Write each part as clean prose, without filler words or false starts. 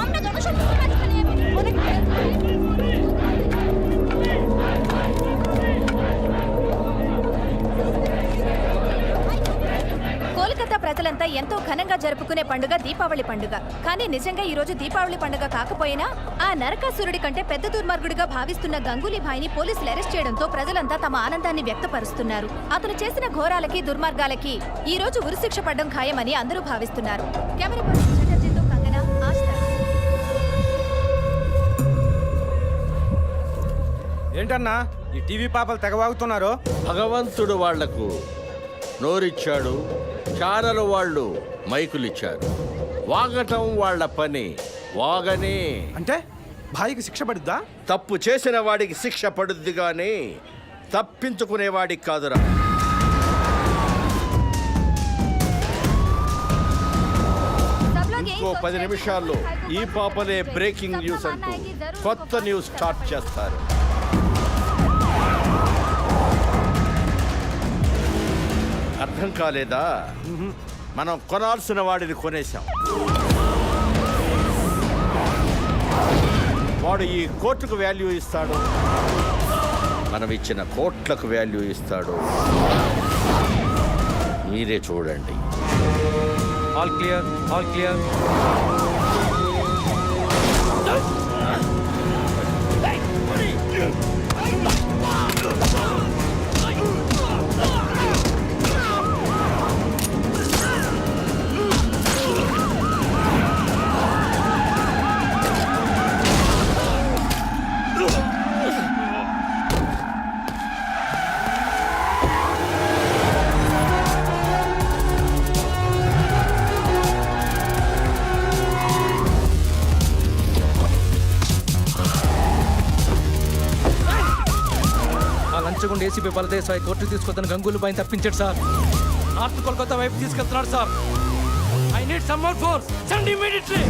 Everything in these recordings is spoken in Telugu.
আমরা জনসংখ্যার মাঝখানে অনেক కోల్కతా ప్రజలంతా ఎంతో ఘనంగా జరుపుకునే పండుగ దీపావళి పండుగ. కానీ నిజంగా ఈ రోజు దీపావళి పండుగ కాకపోయినా ఆ నరకాసురుడి కంటే పెద్ద దుర్మార్గుడిగా భావిస్తున్న గంగూలీ భాయ్ని పోలీసులు అరెస్ట్ చేయడంతో ప్రజలంతా తమ ఆనందాన్ని వ్యక్తపరుస్తున్నారు. అతను చేసిన ఘోరాలకి దుర్మార్గాలకి ఈ రోజు ఉరిశిక్ష పడడం ఖాయమని అందరూ భావిస్తున్నారు. కెమెరా పర్సన్ చటర్జీతో కంగన, ఆజ్ తక్. ఏంటన్నా ఈ టీవీ పాపలు తెగవాగుతున్నారు? భగవంతుడు వాళ్లకు నోరిచ్చాడు, ఛానలు వాళ్ళు మైకులిచ్చారు. వాగటం వాళ్ళ పని, వాగనే. అంటే భాయికి శిక్ష పడుద్దా? తప్పు చేసిన వాడికి శిక్ష పడుద్ది గాని తప్పించుకునేవాడికి కాదురా. ఇంకో 10 నిమిషాల్లో ఈ పాపలే బ్రేకింగ్ న్యూస్ అంటూ కొత్త న్యూస్ స్టార్ట్ చేస్తారు. అర్థం కాలేదా? మనం కొనాల్సిన వాడిని కొనేశాం. వాడు ఈ కోర్టుకు వాల్యూ ఇస్తాడు, మనం ఇచ్చిన కోట్లకు వాల్యూ ఇస్తాడు. మీరే చూడండి. All clear, all clear. లంచగొండ ఏసీపీ బలదేశాయ్ కోర్టు తీసుకొద్దని గంగూలీ భాయ్ని తప్పించాడు సార్. నార్త్ కోల్కతా వైపు తీసుకెళ్తున్నాడు sir. I need some more force. Send immediately.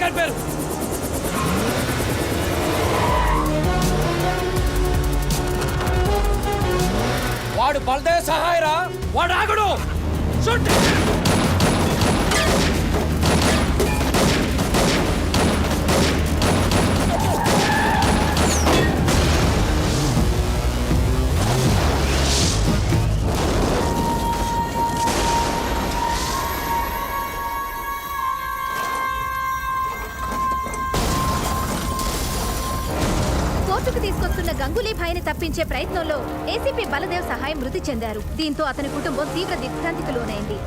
మగాడి పేరు వాడు బలదేవ్ సహాయరా, వాడు ఆగడు. షూట్. కోర్టుకు తీసుకొస్తున్న గంగూలీ భాయ్ని తప్పించే ప్రయత్నంలో ఏసీపీ బలదేవ్ సహాయం మృతి చెందారు. దీంతో అతని కుటుంబం తీవ్ర దిగ్భ్రాంతికి లోనైంది.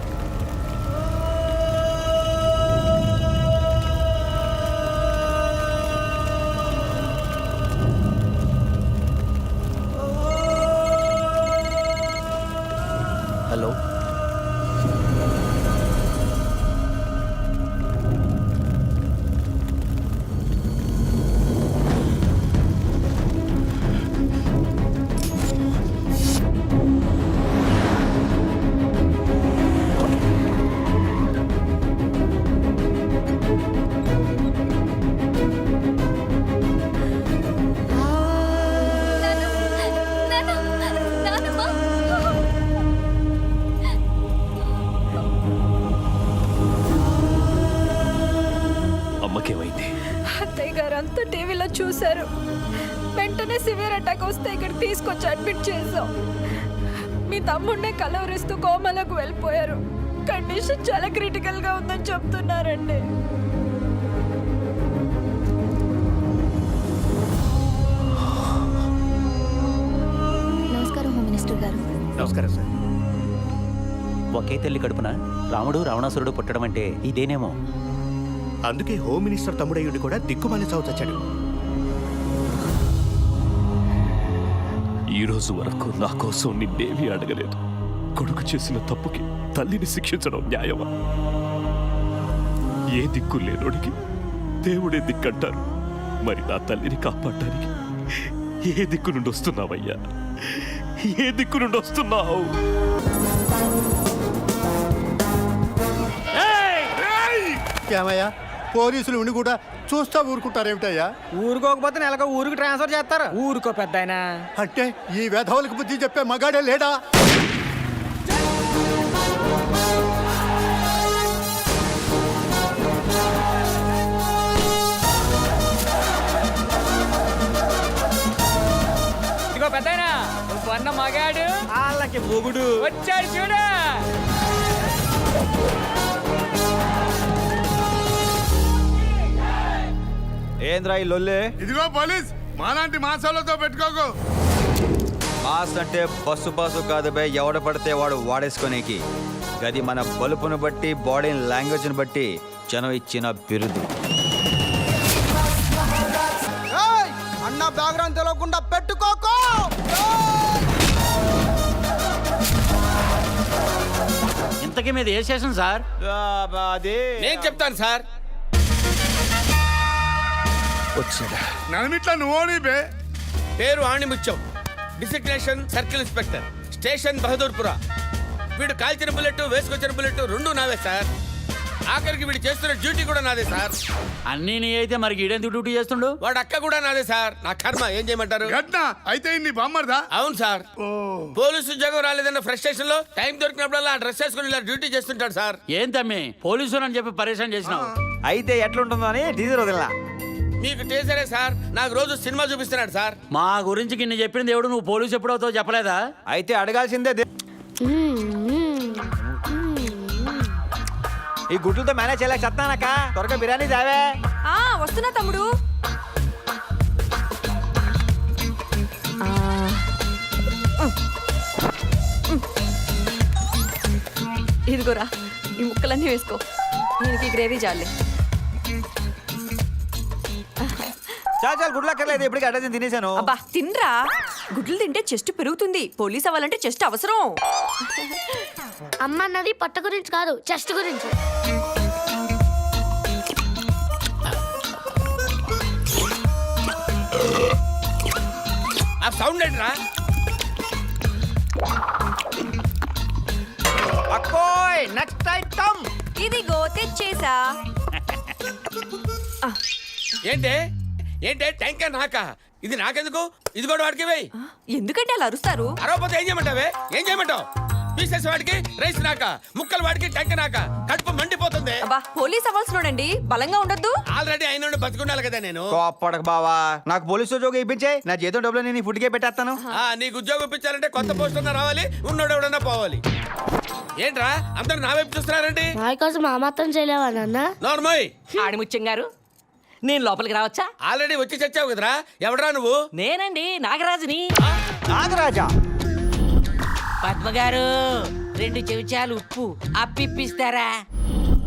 హలో, అమ్మకేమైంది? అత్తయ్య గారు అంతా టీవీలో చూశారు. వెంటనే సివియర్ అటాక్ వస్తే ఇక్కడ తీసుకొచ్చి అడ్మిట్ చేసాం. మీ తమ్ముడినే కలవరిస్తూ కోమాలోకి వెళ్ళిపోయారు. కండిషన్ చాలా క్రిటికల్ గా ఉందని చెప్తున్నారండి. నమస్కారం హోమ్ మినిస్టర్ గారు. నమస్కారం సార్. ఒకే తల్లి కడుపున రాముడు రావణాసురుడు పుట్టడం అంటే ఇదేనేమో. అందుకే హోమ్ మినిస్టర్ తమ్ముడయ్యుడు కూడా దిక్కుమాలి చావు చచ్చాడు. ఈ రోజు వరకు నా కోసం నిన్నేమీ అడగలేదు. కొడుకు చేసిన తప్పుకి తల్లిని శిక్షించడం న్యాయమా? ఏ దిక్కు లేనోడికి దేవుడే దిక్కంటారు. మరి నా తల్లిని కాపాడటానికి ఏ దిక్కు నుండి వస్తున్నావయ్యా? ఏ దిక్కు నుండి వస్తున్నావు? ఏమయ్యా, పోలీసులు ఉండి కూడా చూస్తా ఊరుకుంటారేమిటయ్యా? ఊరుకోకపోతే నెలకు ఊరికి ట్రాన్స్ఫర్ చేస్తారు. ఊరుకో పెద్ద ఆయన. అంటే ఈ వేధవులకు బుద్ధి చెప్పే మగాడే లేడా? ఇదిగో పెద్ద ఆయన, నువ్వు అన్న మగాడు వాళ్ళకి మొగుడు వచ్చాడు చూడు. ఏంద్రా ఈ లొల్లే? ఇదిగో పోలీస్, మాలాంటి మాసాలతో పెట్టుకోకు. మాస్ అంటే బస్సు బాసు కాదు బే, ఎవడ పడితే వాడు వాడేసుకునేకి. గది మన బలుపును బట్టి, బాడీ లాంగ్వేజ్ని బట్టి జనం ఇచ్చిన బిరుదు. అన్న బ్యాక్గ్రౌండ్ తెలియకుండా పెట్టుకోకు. ఇంతకీ మీద ఏ స్టేషన్ సార్? అదే నేను చెప్తాను సార్. వచ్చాడా? నలమిట్ల నువ్వోని బే. పేరు ఆణిముత్యం, designation circle inspector, station Bahadurpura. వీడు కాల్చిన బుల్లెట్, వేసుకొచ్చిన బుల్లెట్ రెండు నావే సార్. ఆఖరికి వీడు చేస్తున్న డ్యూటీ కూడా నాదే సార్. అన్నీ నీ అయితే మరి ఈడెందుకు డ్యూటీ చేస్తుండు? వాడు అక్క కూడా నాదే సార్. నా కర్మ, ఏం చేయమంటారు? గట్న అయితే నీ బామ్మర్దా? అవును సార్. పోలీసు ఉద్యోగం రాలేదన్న ఫ్రస్ట్రేషన్ లో టైం దొరికినప్పుడల్లా ఆ డ్రెస్ వేసుకుని ఇలా డ్యూటీ చేస్తుంటాడు సార్. ఏం తమ్మి, పోలీసు అని చెప్పి పరేషాన్ చేసినావు? అయితే ఎట్లుంటుందో అని టీజర్ వదిలినా. మీకు టేసరే సార్, నాకు రోజు సినిమా చూపిస్తున్నాడు సార్. మా గురించి కిన్ని చెప్పిన దేవుడు నువ్వు పోలీసు ఎప్పుడవుతావు చెప్పలేదా? అయితే అడగాల్సిందే. ఈ గుడ్లతో మేనేజ్ చేయలేక చెప్తానక్క. త్వరగా బిర్యానీ దావే. వస్తున్నా తమ్ముడు. ఇదిగోరా, ఈ ముక్కలన్నీ వేసుకో. దీనికి గ్రేవీ చాలే. చాలా గుడ్లక్కర్లేదు, ఇప్పటికి అడ్డ తినేసాను. అబ్బా తినరా, గుడ్లు తింటే చెస్ట్ పెరుగుతుంది. పోలీస్ అవ్వాలంటే చెస్ట్ అవసరం. అమ్మ అన్నది పొట్ట గురించి కాదు, చెస్ట్ గురించి. ఆ సౌండ్ ఏంట్రా? అక్కోయ్ నెక్స్ట్ ఐటమ్. ఇదిగో తెచ్చేసా. ఏంటే ఏంటే ట్యాంకర్ నాకా ఇది నాకెందుకు ఇది కూడా వాడికి వేయి ఎందుకంటే అలా అరుస్తారు అరవపోతే ఏం చేయమంటావే ఏం చేయమంటావు పీసెస్ వాడికి రైస్ నాక ముక్కలు వాడికి ట్యాంకర్ నాక కడుపు మండిపోతుంది అబ్బా పోలీస్ అవ్వాల్సినోడండి బలంగా ఉండొద్దు ఆల్రెడీ అయిన బతుకుండాలి కదా నేను కోప్పడకు బావా నాకు పోలీసు ఉద్యోగం ఇప్పించే నా జీతం డబ్బులు నేను ఈ ఫుడ్కే పెట్టేస్తాను నీకు ఉద్యోగం ఇప్పించాలంటే కొత్త పోస్ట్ అన్నా రావాలి ఉన్నోడు ఎవడన్నా పోవాలి ఏంట్రా అందరూ నా వైపు చూస్తున్నారండి మా కోసం మా మాత్రం చేయలేవా నాన్న నార్మల్ ఆడిముత్యం గారు నేను లోపలికి రావచ్చా? ఆల్రెడీ వచ్చి చచ్చావు కదరా ఎవడరా నువ్వు నేనండి నాగరాజుని. నాగరాజా పద్మ గారు 2 చెంచాలు ఉప్పు అప్పిప్పిస్తారా?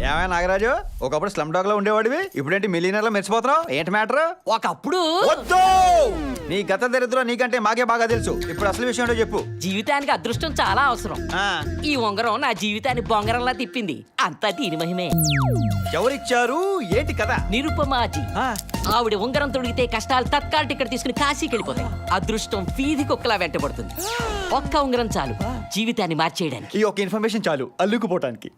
ఏమైనా నాగరాజు ఒకప్పుడు స్లమ్ డాగ్ లో ఉండేవాడివి ఇప్పుడేంటి మిలియనర్ లో మెరిసిపోతున్నావు ఏంటి మ్యాటర్? ఒకప్పుడు వద్దు నీ గత దరిద్రం నీకంటే మాకే బాగా తెలుసు ఇప్పుడు అసలు విషయం ఏంటో చెప్పు. జీవితానికి అదృష్టం చాలా అవసరం. ఆ, ఈ ఉంగరం నా జీవితాన్ని బొంగరంలా తిప్పింది. అంతా దీని మహిమే. ఎవరిచ్చారు ఏంటి కదా? నిరుపమాజీ. ఆవిడ ఉంగరం తొడిగితే కష్టాలు తత్కాల టికెట్ తీసుకుని కాశీకి వెళ్ళిపోతాయి. అదృష్టం వీధి కుక్కలా వెంటబడుతుంది. ఒక్క ఉంగరం చాలు జీవితాన్ని మార్చేయడానికి. ఈ ఒక్క ఇన్ఫర్మేషన్ చాలు అల్లుకుపోవటానికి.